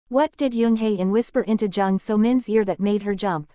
What did Jung Hae-in whisper into Jung So-min's ear that made her jump?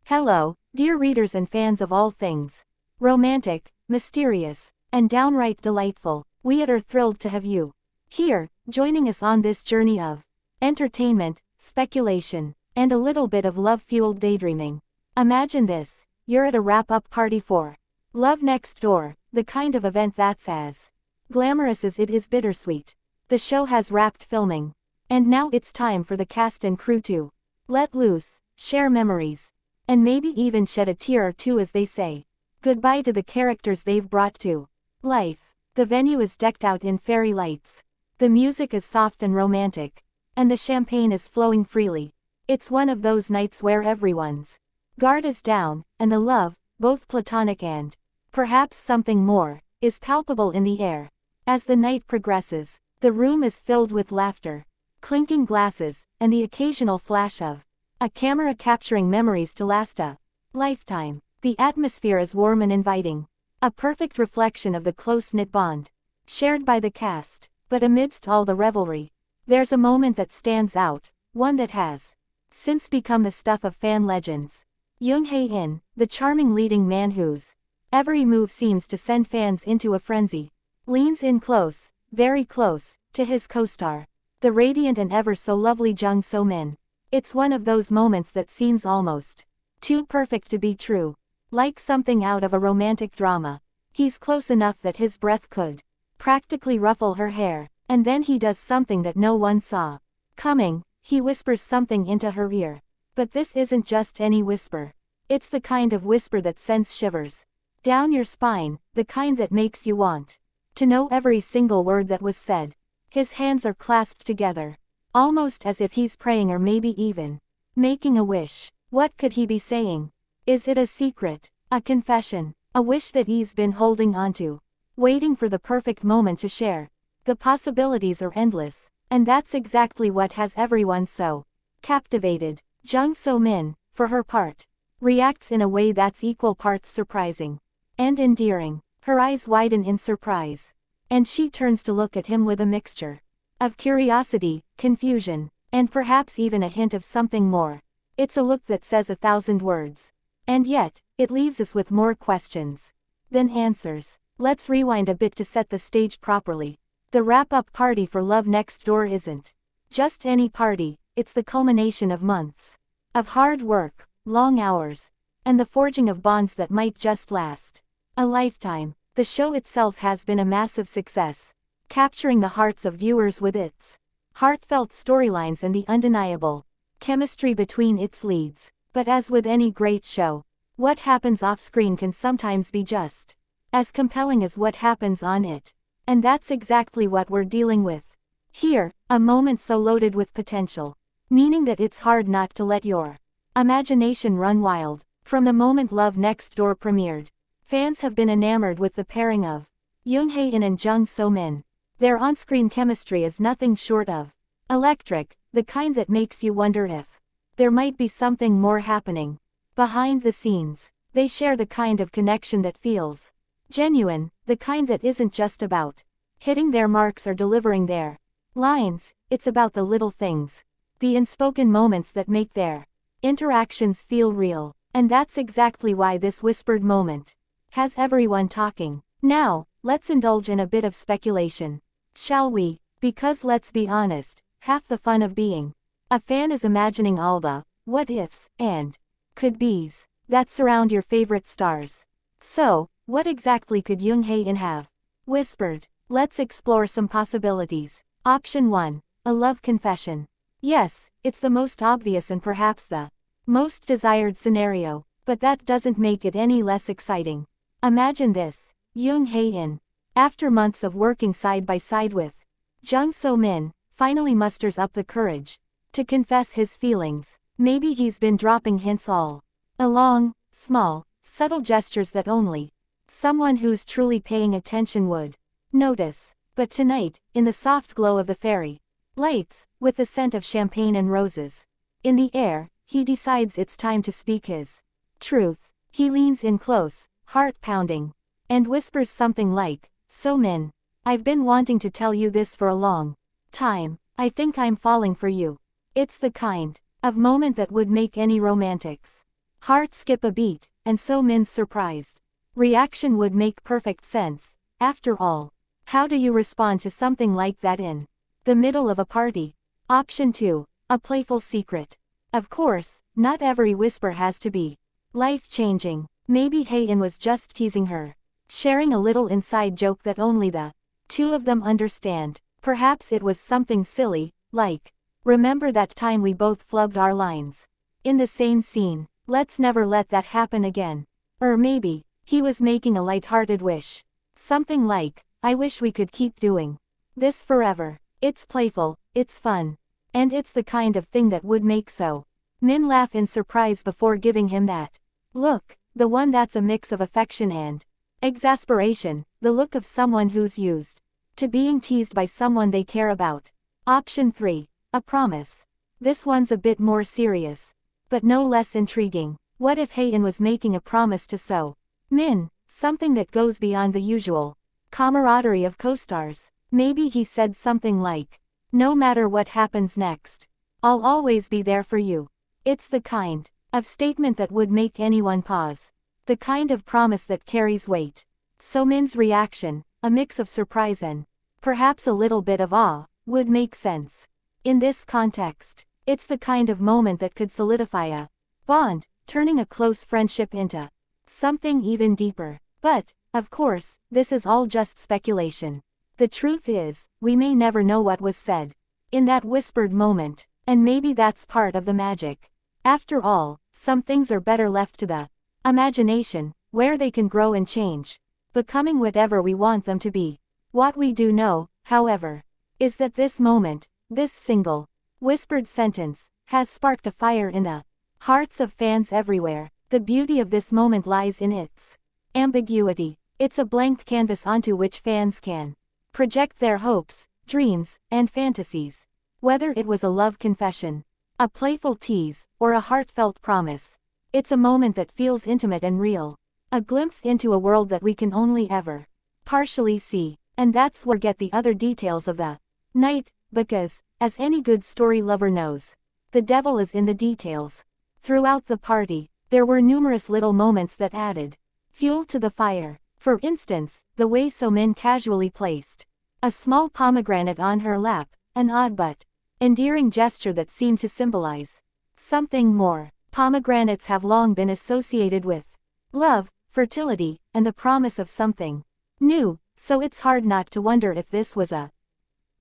Hello, dear readers and fans of all things romantic, mysterious, and downright delightful. We are thrilled to have you here, joining us on this journey of entertainment, speculation, and a little bit of love-fueled daydreaming. Imagine this, you're at a wrap-up party for Love Next Door, the kind of event that's as glamorous as it is bittersweet. The show has wrapped filming, and now it's time for the cast and crew to let loose, share memories, and maybe even shed a tear or two as they say goodbye to the characters they've brought to life. The venue is decked out in fairy lights. The music is soft and romantic, and the champagne is flowing freely. It's one of those nights where everyone's guard is down, and the love, both platonic and perhaps something more, is palpable in the air. As the night progresses, the room is filled with laughter, clinking glasses, and the occasional flash of a camera capturing memories to last a lifetime. The atmosphere is warm and inviting, a perfect reflection of the close-knit bond shared by the cast. But amidst all the revelry, there's a moment that stands out, one that has since become the stuff of fan legends. Jung Hae-in, the charming leading man whose every move seems to send fans into a frenzy, leans in close, very close, to his co-star, the radiant and ever so lovely Jung So-min. It's one of those moments that seems almost too perfect to be true, like something out of a romantic drama. He's close enough that his breath could practically ruffle her hair, and then he does something that no one saw coming. He whispers something into her ear. But this isn't just any whisper. It's the kind of whisper that sends shivers down your spine, the kind that makes you want to know every single word that was said. His hands are clasped together, almost as if he's praying or maybe even making a wish. What could he be saying? Is it a secret, a confession, a wish that he's been holding onto, waiting for the perfect moment to share? The possibilities are endless, and that's exactly what has everyone so captivated. Jung So-min, for her part, reacts in a way that's equal parts surprising and endearing. Her eyes widen in surprise, and she turns to look at him with a mixture of curiosity, confusion, and perhaps even a hint of something more. It's a look that says 1,000 words, and yet, it leaves us with more questions than answers. Let's rewind a bit to set the stage properly. The wrap-up party for Love Next Door isn't just any party, it's the culmination of months of hard work, long hours, and the forging of bonds that might just last a lifetime. The show itself has been a massive success, capturing the hearts of viewers with its heartfelt storylines and the undeniable chemistry between its leads. But as with any great show, what happens off-screen can sometimes be just as compelling as what happens on it. And that's exactly what we're dealing with here, a moment so loaded with potential, meaning that it's hard not to let your imagination run wild. From the moment Love Next Door premiered, fans have been enamored with the pairing of Jung Hae-in and Jung So-min. Their on-screen chemistry is nothing short of electric, the kind that makes you wonder if there might be something more happening behind the scenes. They share the kind of connection that feels genuine, the kind that isn't just about hitting their marks or delivering their lines. It's about the little things, the unspoken moments that make their interactions feel real. And that's exactly why this whispered moment has everyone talking. Now, let's indulge in a bit of speculation, shall we? Because let's be honest, half the fun of being a fan is imagining all the what-ifs and could-bes that surround your favorite stars. So, what exactly could Jung Hae-in have whispered? Let's explore some possibilities. Option 1. A love confession. Yes, it's the most obvious and perhaps the most desired scenario, but that doesn't make it any less exciting. Imagine this. Jung Hae-in, after months of working side by side with Jung So-min, finally musters up the courage to confess his feelings. Maybe he's been dropping hints all along, small, subtle gestures that only someone who's truly paying attention would notice. But tonight, in the soft glow of the fairy lights, with the scent of champagne and roses in the air, he decides it's time to speak his truth. He leans in close, heart pounding, and whispers something like, "So-min, I've been wanting to tell you this for a long time. I think I'm falling for you." It's the kind of moment that would make any romantic's heart skip a beat, and So Min's surprised reaction would make perfect sense. After all, how do you respond to something like that in the middle of a party? Option 2. A playful secret. Of course, not every whisper has to be life-changing. Maybe Hae-in was just teasing her, sharing a little inside joke that only the two of them understand. Perhaps it was something silly, like, "Remember that time we both flubbed our lines in the same scene? Let's never let that happen again." Or maybe he was making a light-hearted wish. Something like, "I wish we could keep doing this forever." It's playful, it's fun, and it's the kind of thing that would make So Min laugh in surprise before giving him that look, the one that's a mix of affection and exasperation, the look of someone who's used to being teased by someone they care about. Option 3. A promise. This one's a bit more serious, but no less intriguing. What if Hae-in was making a promise to So Min, something that goes beyond the usual camaraderie of co-stars? Maybe he said something like, "No matter what happens next, I'll always be there for you." It's the kind of statement that would make anyone pause. The kind of promise that carries weight. So Min's reaction, a mix of surprise and perhaps a little bit of awe, would make sense. In this context, it's the kind of moment that could solidify a bond, turning a close friendship into something even deeper. But, of course, this is all just speculation. The truth is, we may never know what was said in that whispered moment, and maybe that's part of the magic. After all, some things are better left to the imagination, where they can grow and change, becoming whatever we want them to be. What we do know, however, is that this moment, this single, whispered sentence, has sparked a fire in the hearts of fans everywhere. The beauty of this moment lies in its ambiguity. It's a blank canvas onto which fans can project their hopes, dreams, and fantasies. Whether it was a love confession, a playful tease, or a heartfelt promise, it's a moment that feels intimate and real. A glimpse into a world that we can only ever partially see. And that's where get the other details of the night, because, as any good story lover knows, the devil is in the details. Throughout the party, there were numerous little moments that added fuel to the fire. For instance, the way So Min casually placed a small pomegranate on her lap, an odd but endearing gesture that seemed to symbolize something more. Pomegranates have long been associated with love, fertility, and the promise of something new, so it's hard not to wonder if this was a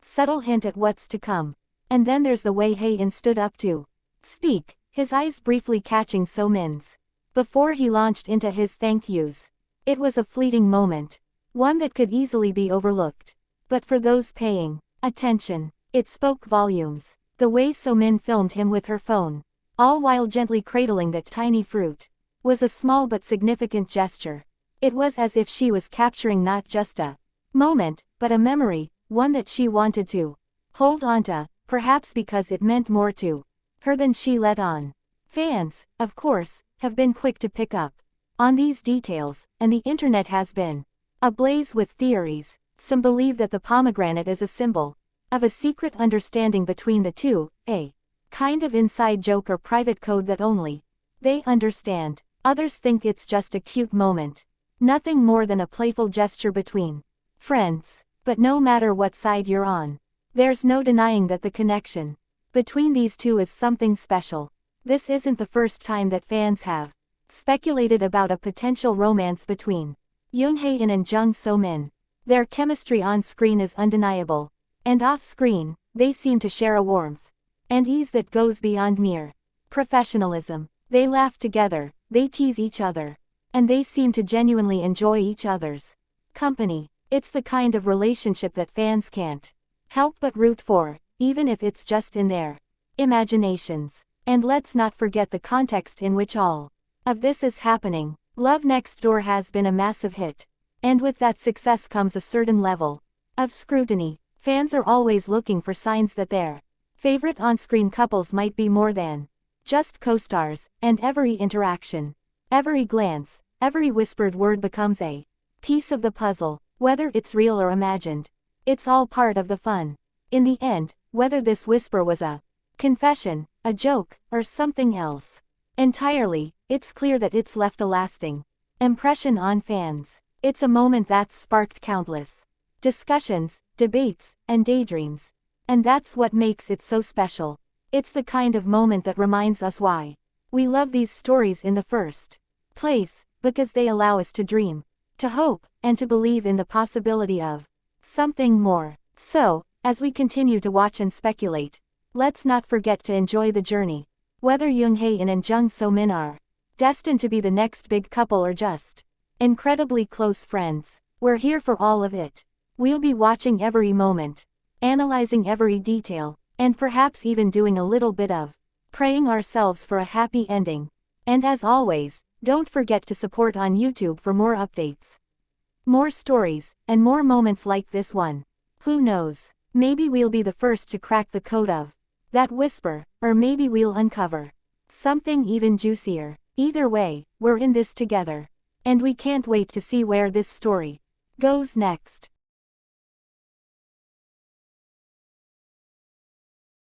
subtle hint at what's to come. And then there's the way Hae-in stood up to speak, his eyes briefly catching So Min's before he launched into his thank yous. It was a fleeting moment, one that could easily be overlooked. But for those paying attention, it spoke volumes. The way So Min filmed him with her phone, all while gently cradling that tiny fruit, was a small but significant gesture. It was as if she was capturing not just a moment, but a memory, one that she wanted to hold onto, perhaps because it meant more to her than she let on. Fans, of course, have been quick to pick up on these details, and the internet has been ablaze with theories. Some believe that the pomegranate is a symbol of a secret understanding between the two, a kind of inside joke or private code that only they understand. Others think it's just a cute moment, nothing more than a playful gesture between friends. But no matter what side you're on, there's no denying that the connection between these two is something special. This isn't the first time that fans have speculated about a potential romance between Jung Hae-in and Jung So Min. Their chemistry on screen is undeniable, and off screen, they seem to share a warmth and ease that goes beyond mere professionalism. They laugh together, they tease each other, and they seem to genuinely enjoy each other's company. It's the kind of relationship that fans can't help but root for, even if it's just in their imaginations. And let's not forget the context in which all of this is happening. Love Next Door has been a massive hit, and with that success comes a certain level of scrutiny. Fans are always looking for signs that their favorite on-screen couples might be more than just co-stars, and every interaction, every glance, every whispered word becomes a piece of the puzzle, whether it's real or imagined. It's all part of the fun. In the end, whether this whisper was a Confession, a joke, or something else. Entirely, it's clear that it's left a lasting impression on fans. It's a moment that's sparked countless discussions, debates, and daydreams. And that's what makes it so special. It's the kind of moment that reminds us why we love these stories in the first place, because they allow us to dream, to hope, and to believe in the possibility of something more. So, as we continue to watch and speculate, let's not forget to enjoy the journey. Whether Jung Hae-in and Jung So-min are destined to be the next big couple or just incredibly close friends, we're here for all of it. We'll be watching every moment, analyzing every detail, and perhaps even doing a little bit of praying ourselves for a happy ending. And as always, don't forget to support on YouTube for more updates, more stories, and more moments like this one. Who knows? Maybe we'll be the first to crack the code of that whisper, or maybe we'll uncover something even juicier. Either way, we're in this together. And we can't wait to see where this story goes next.